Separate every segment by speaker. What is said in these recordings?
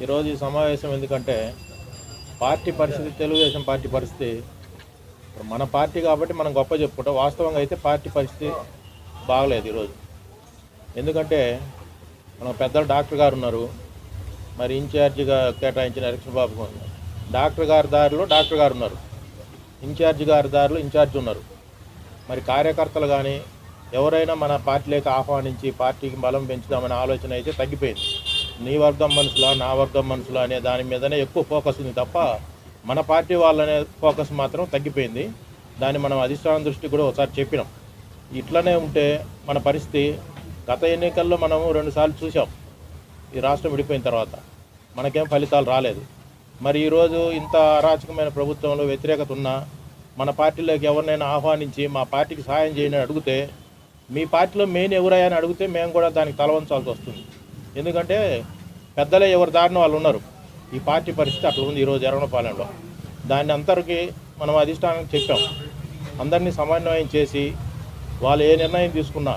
Speaker 1: ఈరోజు ఈ సమావేశం ఎందుకంటే పార్టీ పరిస్థితి, తెలుగుదేశం పార్టీ పరిస్థితి, ఇప్పుడు మన పార్టీ కాబట్టి మనం గొప్ప చెప్పుకుంటాం. వాస్తవంగా అయితే పార్టీ పరిస్థితి బాగలేదు ఈరోజు. ఎందుకంటే మన పెద్దలు డాక్టర్ గారు ఉన్నారు, మరి ఇన్ఛార్జిగా కేటాయించిన ఎలక్షన్ బాబు ఉన్నారు. డాక్టర్ గారి దారిలో డాక్టర్ గారు ఉన్నారు, ఇన్ఛార్జి గారి దారిలో ఇన్ఛార్జి ఉన్నారు. మరి కార్యకర్తలు కానీ ఎవరైనా మన పార్టీలోకి ఆహ్వానించి పార్టీకి బలం పెంచుదామనే ఆలోచన అయితే తగ్గిపోయింది. నీ వర్గం మనుషులా, నా వర్గం మనుషులా అనే దాని మీదనే ఎక్కువ ఫోకస్ ఉంది తప్ప మన పార్టీ వాళ్ళనే ఫోకస్ మాత్రం తగ్గిపోయింది. దాన్ని మనం అధిష్టానం దృష్టికి కూడా ఒకసారి చెప్పినాం. ఇట్లనే ఉంటే మన పరిస్థితి, గత ఎన్నికల్లో మనము 2 సార్లు చూసాం. ఈ రాష్ట్రం విడిపోయిన తర్వాత మనకేం ఫలితాలు రాలేదు. మరి ఈరోజు ఇంత అరాచకమైన ప్రభుత్వంలో వ్యతిరేకత ఉన్నా మన పార్టీలోకి ఎవరినైనా ఆహ్వానించి మా పార్టీకి సహాయం చేయని అడిగితే, మీ పార్టీలో మెయిన్ ఎవరయ్యా అని అడిగితే మేము కూడా దానికి తలవంచాల్సి వస్తుంది. ఎందుకంటే పెద్దలే ఎవరి దారిన వాళ్ళు ఉన్నారు. ఈ పార్టీ పరిస్థితి అట్లా ఉంది ఈరోజు ఎర్రగొండపాలెంలో. దాన్ని అందరికీ మనం అధిష్టానం చెప్పాం. అందరినీ సమన్వయం చేసి వాళ్ళు ఏ నిర్ణయం తీసుకున్నా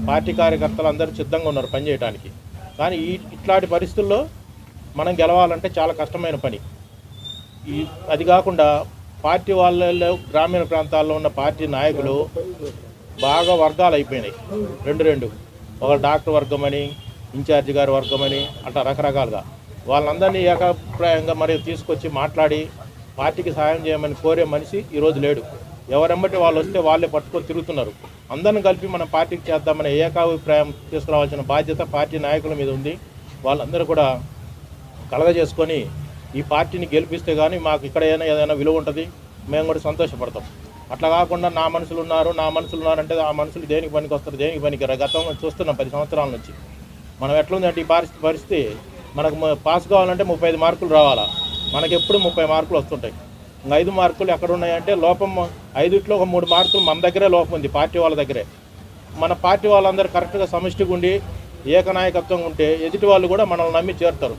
Speaker 1: పార్టీ కార్యకర్తలు అందరూ సిద్ధంగా ఉన్నారు పనిచేయడానికి. కానీ ఇట్లాంటి పరిస్థితుల్లో మనం గెలవాలంటే చాలా కష్టమైన పని. అది కాకుండా పార్టీ వాళ్ళలో గ్రామీణ ప్రాంతాల్లో ఉన్న పార్టీ నాయకులు బాగా వర్గాలు అయిపోయినాయి. రెండు ఒక డాక్టర్ వర్గం అని, ఇన్ఛార్జి గారి వర్గం అని, అట్లా రకరకాలుగా వాళ్ళందరినీ ఏకాభిప్రాయంగా మరి తీసుకొచ్చి మాట్లాడి పార్టీకి సహాయం చేయమని కోరే మనిషి ఈరోజు లేడు. ఎవరెమ్మటి వాళ్ళు వస్తే వాళ్ళే పట్టుకొని తిరుగుతున్నారు. అందరిని కలిపి మన పార్టీకి చేద్దామనే ఏకాభిప్రాయం తీసుకురావాల్సిన బాధ్యత పార్టీ నాయకుల మీద ఉంది. వాళ్ళందరూ కూడా కలగజేసుకొని ఈ పార్టీని గెలిపిస్తే కానీ మాకు ఇక్కడ ఏదైనా విలువ ఉంటుంది, మేము కూడా సంతోషపడతాం. అట్లా కాకుండా నా మనుషులు ఉన్నారంటే ఆ మనుషులు దేనికి పనికి వస్తారు, దేనికి పనికి గతంలో చూస్తున్నాం 10 సంవత్సరాల నుంచి. మనం ఎట్లుందంటే ఈ పరిస్థితి, మనకు పాస్ కావాలంటే 35 మార్కులు రావాలా, మనకి ఎప్పుడు 30 మార్కులు వస్తుంటాయి. ఇంకా 5 మార్కులు ఎక్కడ ఉన్నాయంటే లోపం 5ట్లో ఒక 3 మార్కులు మన దగ్గరే లోపం ఉంది, పార్టీ వాళ్ళ దగ్గరే. మన పార్టీ వాళ్ళందరూ కరెక్ట్గా సమిష్టిగా ఉండి ఏకనాయకత్వం ఉంటే ఎదుటి వాళ్ళు కూడా మనల్ని నమ్మి చేరుతారు.